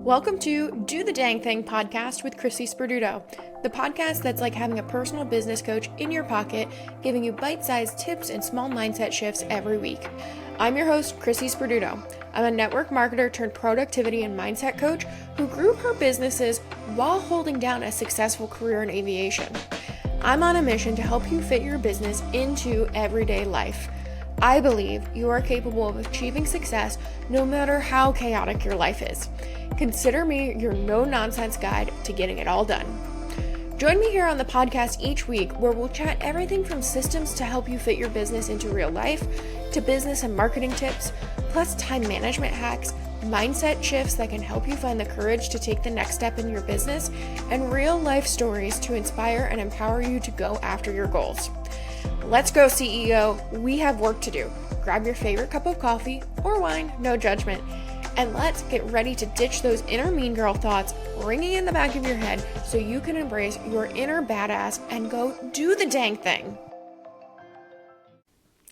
Welcome to Do the Dang Thing podcast with Chrissi Sperduto, the podcast that's like having a personal business coach in your pocket, giving you bite-sized tips and small mindset shifts every week. I'm your host, Chrissi Sperduto. I'm a network marketer turned productivity and mindset coach who grew her businesses while holding down a successful career in aviation. I'm on a mission to help you fit your business into everyday life. I believe you are capable of achieving success no matter how chaotic your life is. Consider me your no-nonsense guide to getting it all done. Join me here on the podcast each week where we'll chat everything from systems to help you fit your business into real life, to business and marketing tips, plus time management hacks, mindset shifts that can help you find the courage to take the next step in your business, and real life stories to inspire and empower you to go after your goals. Let's go, CEO. We have work to do. Grab your favorite cup of coffee or wine, no judgment, and let's get ready to ditch those inner mean girl thoughts ringing in the back of your head so you can embrace your inner badass and go do the dang thing.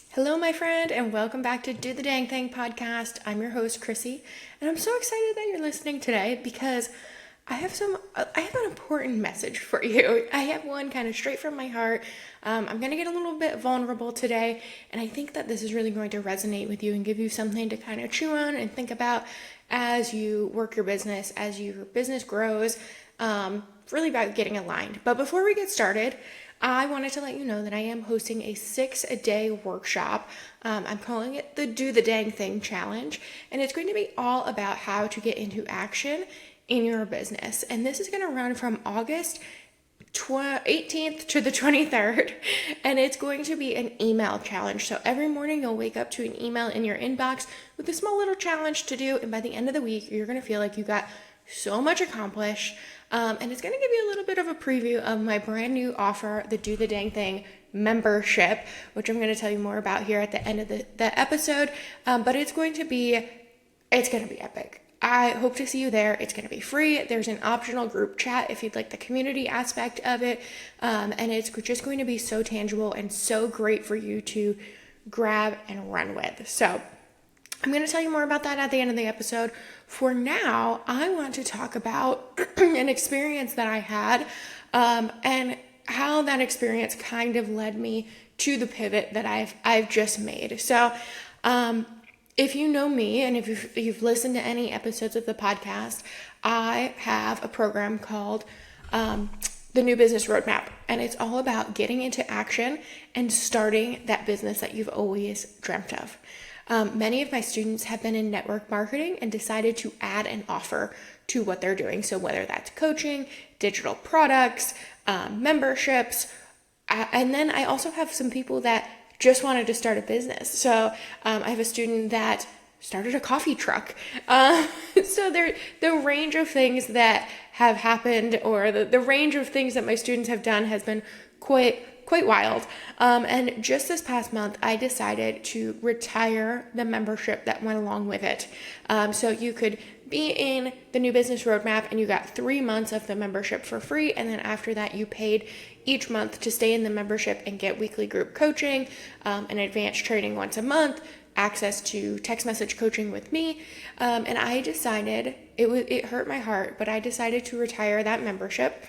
Hello, my friend, and welcome back to Do the Dang Thing podcast. I'm your host, Chrissi, and I'm so excited that you're listening today because I have an important message for you. I have one kind of straight from my heart. I'm going to get a little bit vulnerable today, and I think that this is really going to resonate with you and give you something to kind of chew on and think about as you work your business, as your business grows, really about getting aligned. But before we get started, I wanted to let you know that I am hosting a 6-day workshop. I'm calling it the Do the Dang Thing Challenge, and it's going to be all about how to get into action in your business. And this is going to run from August 18th to the 23rd, and it's going to be an email challenge. So every morning you'll wake up to an email in your inbox with a small little challenge to do, and by the end of the week you're going to feel like you got so much accomplished. And it's going to give you a little bit of a preview of my brand new offer, the Do the Dang Thing membership, which I'm going to tell you more about here at the end of the episode. But it's going to be epic. I hope to see you there. It's going to be free. There's an optional group chat if you'd like the community aspect of it. And it's just going to be so tangible and so great for you to grab and run with. So I'm going to tell you more about that at the end of the episode. For now, I want to talk about an experience that I had and how that experience kind of led me to the pivot that I've just made. So, if you know me and if you've listened to any episodes of the podcast, I have a program called the New Business Roadmap, and it's all about getting into action and starting that business that you've always dreamt of. Many of my students have been in network marketing and decided to add an offer to what they're doing. So whether that's coaching, digital products, memberships, and then I also have some people that just wanted to start a business. So I have a student that started a coffee truck. So the range of things that have happened, or the range of things that my students have done has been quite wild. And just this past month, I decided to retire the membership that went along with it. So you could be in the New Business Roadmap and you got 3 months of the membership for free. And then after that, you paid each month to stay in the membership and get weekly group coaching, and advanced training once a month, access to text message coaching with me. And I decided, it hurt my heart, but I decided to retire that membership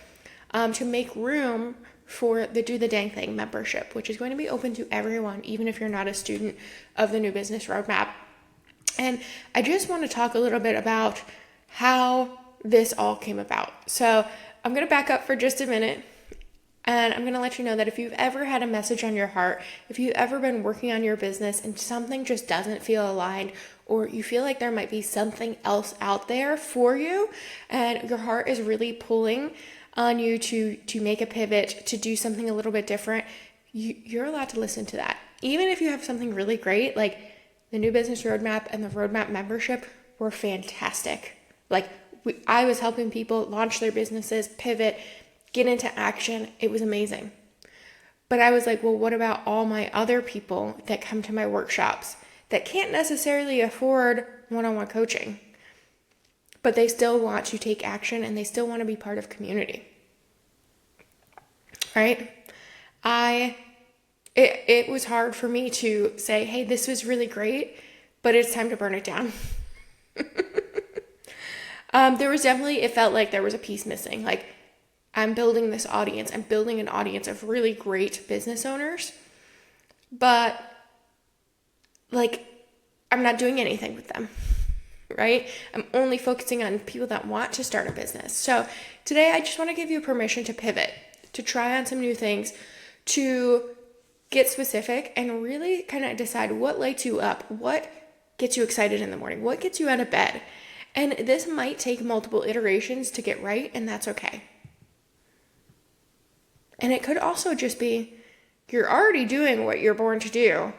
to make room for the Do the Dang Thing membership, which is going to be open to everyone, even if you're not a student of the New Business Roadmap. And I just want to talk a little bit about how this all came about. So I'm going to back up for just a minute, and I'm going to let you know that if you've ever had a message on your heart, if you've ever been working on your business and something just doesn't feel aligned, or you feel like there might be something else out there for you, and your heart is really pulling on you to make a pivot, to do something a little bit different, you're allowed to listen to that. Even if you have something really great, like the New Business Roadmap and the Roadmap membership were fantastic. I was helping people launch their businesses, pivot, get into action. It was amazing. But I was like, well, what about all my other people that come to my workshops that can't necessarily afford one-on-one coaching, but they still want to take action and they still want to be part of community, right? It was hard for me to say, hey, this was really great, but it's time to burn it down. There was definitely, it felt like there was a piece missing. Like, I'm building this audience. I'm building an audience of really great business owners, but like, I'm not doing anything with them, right? I'm only focusing on people that want to start a business. So today I just want to give you permission to pivot, to try on some new things, to get specific and really kind of decide what lights you up, what gets you excited in the morning, what gets you out of bed. And this might take multiple iterations to get right, and that's okay. And it could also just be you're already doing what you're born to do,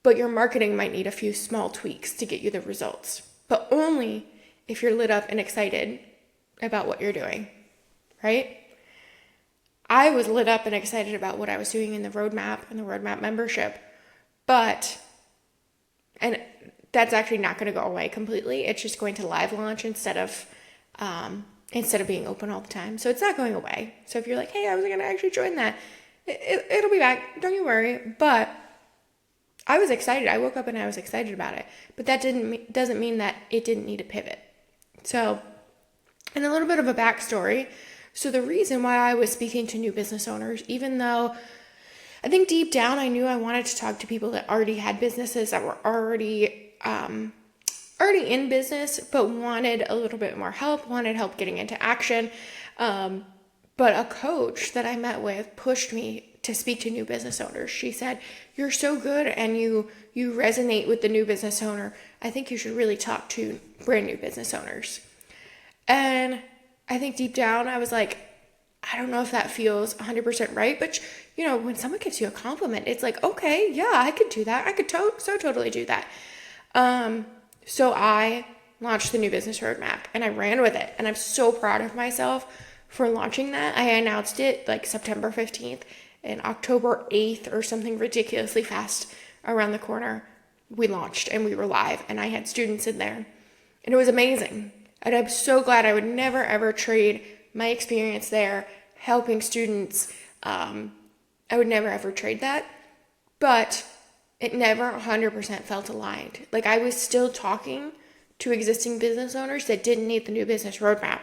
but your marketing might need a few small tweaks to get you the results. But only if you're lit up and excited about what you're doing, right? I was lit up and excited about what I was doing in the roadmap and the roadmap membership, and that's actually not going to go away completely. It's just going to live launch instead of being open all the time. So it's not going away. So if you're like, hey, I was going to actually join that, it'll be back. Don't you worry. But I was excited. I woke up and I was excited about it. But that doesn't mean that it didn't need a pivot. So, and a little bit of a backstory. So the reason why I was speaking to new business owners, even though I think deep down I knew I wanted to talk to people that already had businesses, that were already in business, but wanted a little bit more help, wanted help getting into action. But a coach that I met with pushed me to speak to new business owners. She said, you're so good and you resonate with the new business owner. I think you should really talk to brand new business owners. And I think deep down I was like, I don't know if that feels 100% right, but when someone gives you a compliment, it's like, okay, yeah, I could do that. I could totally do that. So I launched the New Business Roadmap and I ran with it. And I'm so proud of myself for launching that. I announced it like September 15th and October 8th or something ridiculously fast around the corner. We launched and we were live and I had students in there and it was amazing. And I'm so glad. I would never ever trade my experience there helping students. I would never ever trade that, but it never 100% felt aligned. Like I was still talking to existing business owners that didn't need the New Business Roadmap.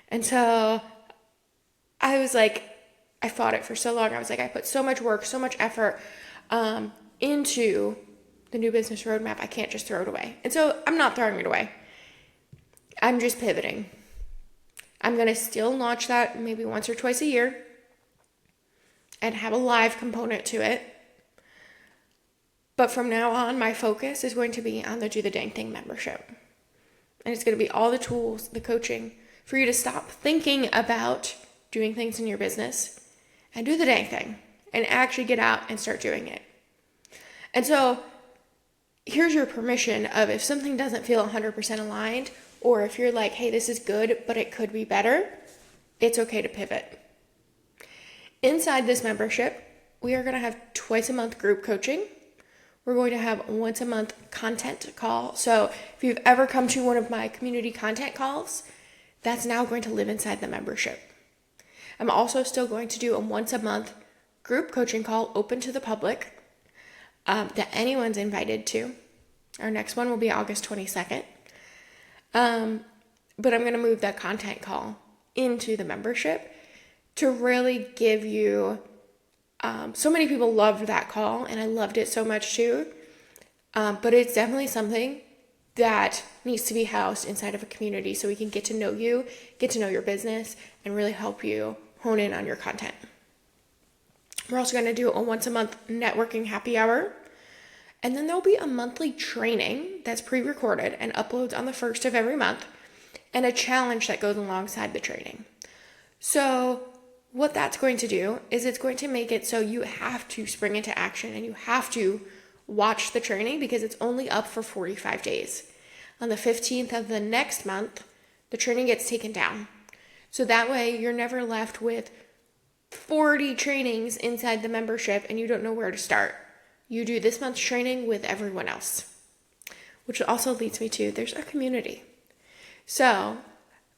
And so I was like, I fought it for so long. I was like, I put so much work, so much effort into the New Business Roadmap. I can't just throw it away. And so I'm not throwing it away. I'm just pivoting. I'm going to still launch that maybe once or twice a year and have a live component to it. But from now on, my focus is going to be on the Do the Dang Thing membership. And it's going to be all the tools, the coaching, for you to stop thinking about doing things in your business and do the dang thing and actually get out and start doing it. And so here's your permission of if something doesn't feel 100% aligned, or if you're like, hey, this is good, but it could be better, it's okay to pivot. Inside this membership, we are going to have twice a month group coaching. We're going to have once a month content call. So if you've ever come to one of my community content calls, that's now going to live inside the membership. I'm also still going to do a once a month group coaching call open to the public that anyone's invited to. Our next one will be August 22nd. But I'm going to move that content call into the membership to really give you, so many people loved that call and I loved it so much too. But it's definitely something that needs to be housed inside of a community so we can get to know you, get to know your business, and really help you hone in on your content. We're also going to do a once a month networking happy hour. And then there'll be a monthly training that's pre-recorded and uploads on the first of every month, and a challenge that goes alongside the training. So what that's going to do is it's going to make it so you have to spring into action and you have to watch the training because it's only up for 45 days. On the 15th of the next month, the training gets taken down. So that way you're never left with 40 trainings inside the membership and you don't know where to start. You do this month's training with everyone else, which also leads me to there's a community. So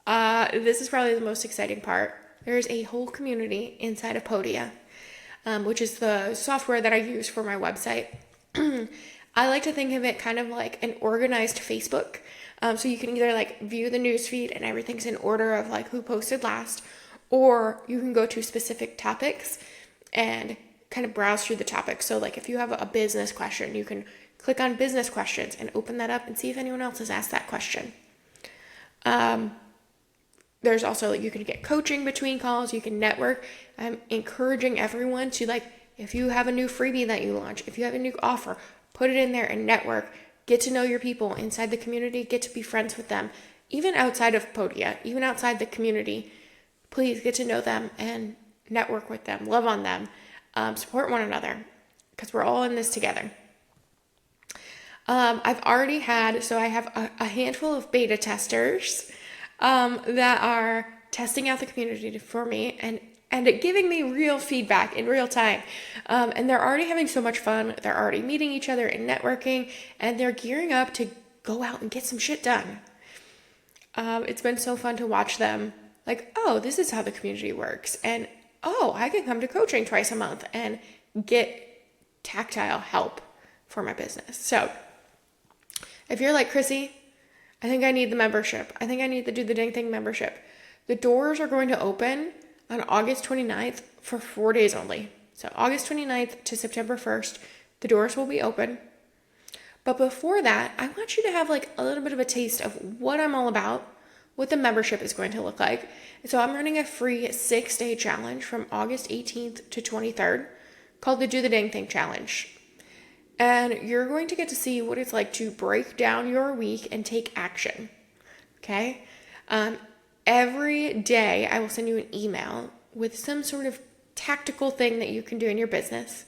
this is probably the most exciting part. There's a whole community inside of Podia, which is the software that I use for my website. I like to think of it kind of like an organized Facebook. So you can either like view the newsfeed and everything's in order of like who posted last, or you can go to specific topics and kind of browse through the topics. So like if you have a business question, you can click on business questions and open that up and see if anyone else has asked that question. There's also, you can get coaching between calls, you can network. I'm encouraging everyone to, like, if you have a new freebie that you launch, if you have a new offer, put it in there and network. Get to know your people inside the community, get to be friends with them. Even outside of Podia, even outside the community, please get to know them and network with them, love on them, support one another, because we're all in this together. I've already had, so I have a handful of beta testers that are testing out the community for me and giving me real feedback in real time. And they're already having so much fun. They're already meeting each other and networking, and they're gearing up to go out and get some shit done. It's been so fun to watch them, like, oh, this is how the community works. And, oh, I can come to coaching twice a month and get tactile help for my business. So if you're like, Chrissy, I think I need the membership. I think I need the Do the Dang Thing membership. The doors are going to open on August 29th for 4 days only. So August 29th to September 1st, the doors will be open. But before that, I want you to have like a little bit of a taste of what I'm all about, what the membership is going to look like. So I'm running a free 6-day challenge from August 18th to 23rd called the Do the Dang Thing Challenge. And you're going to get to see what it's like to break down your week and take action, okay? Every day I will send you an email with some sort of tactical thing that you can do in your business.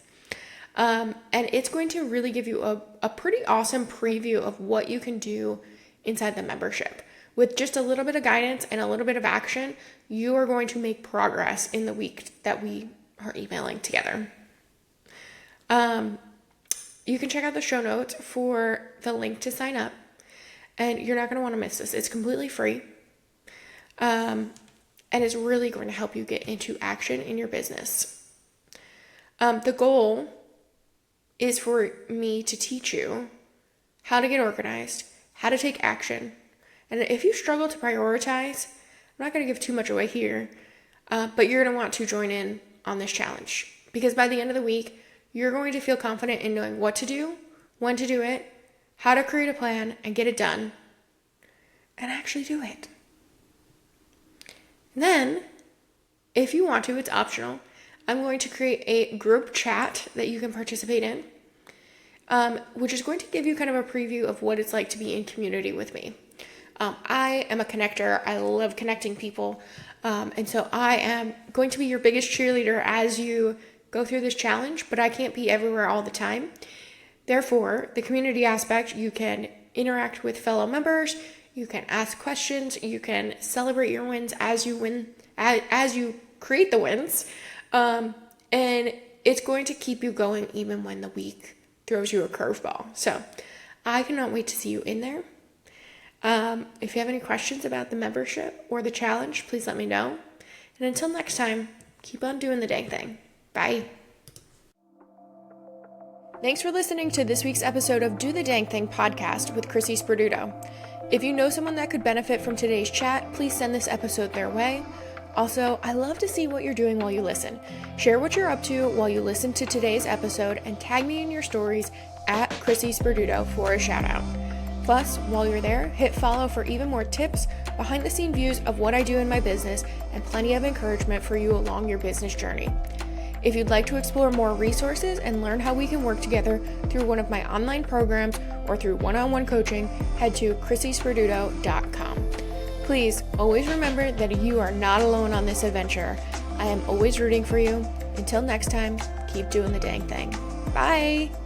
And it's going to really give you a pretty awesome preview of what you can do inside the membership. With just a little bit of guidance and a little bit of action, you are going to make progress in the week that we are emailing together. You can check out the show notes for the link to sign up, and you're not going to want to miss this. It's completely free, and it's really going to help you get into action in your business. The goal is for me to teach you how to get organized, how to take action, and if you struggle to prioritize, I'm not going to give too much away here, but you're going to want to join in on this challenge, because by the end of the week, you're going to feel confident in knowing what to do, when to do it, how to create a plan and get it done, and actually do it. And then, if you want to, it's optional. I'm going to create a group chat that you can participate in, which is going to give you kind of a preview of what it's like to be in community with me. I am a connector. I love connecting people. And so I am going to be your biggest cheerleader as you go through this challenge, but I can't be everywhere all the time. Therefore, the community aspect, you can interact with fellow members, you can ask questions, you can celebrate your wins as you win, as you create the wins, and it's going to keep you going even when the week throws you a curveball. So I cannot wait to see you in there. If you have any questions about the membership or the challenge, please let me know. And until next time, keep on doing the dang thing. Bye. Thanks for listening to this week's episode of Do the Dang Thing podcast with Chrissi Sperduto. If you know someone that could benefit from today's chat, please send this episode their way. Also, I love to see what you're doing while you listen. Share what you're up to while you listen to today's episode and tag me in your stories at Chrissi Sperduto for a shout out. Plus, while you're there, hit follow for even more tips, behind the scene views of what I do in my business, and plenty of encouragement for you along your business journey. If you'd like to explore more resources and learn how we can work together through one of my online programs or through one-on-one coaching, head to chrissisperduto.com. Please always remember that you are not alone on this adventure. I am always rooting for you. Until next time, keep doing the dang thing. Bye!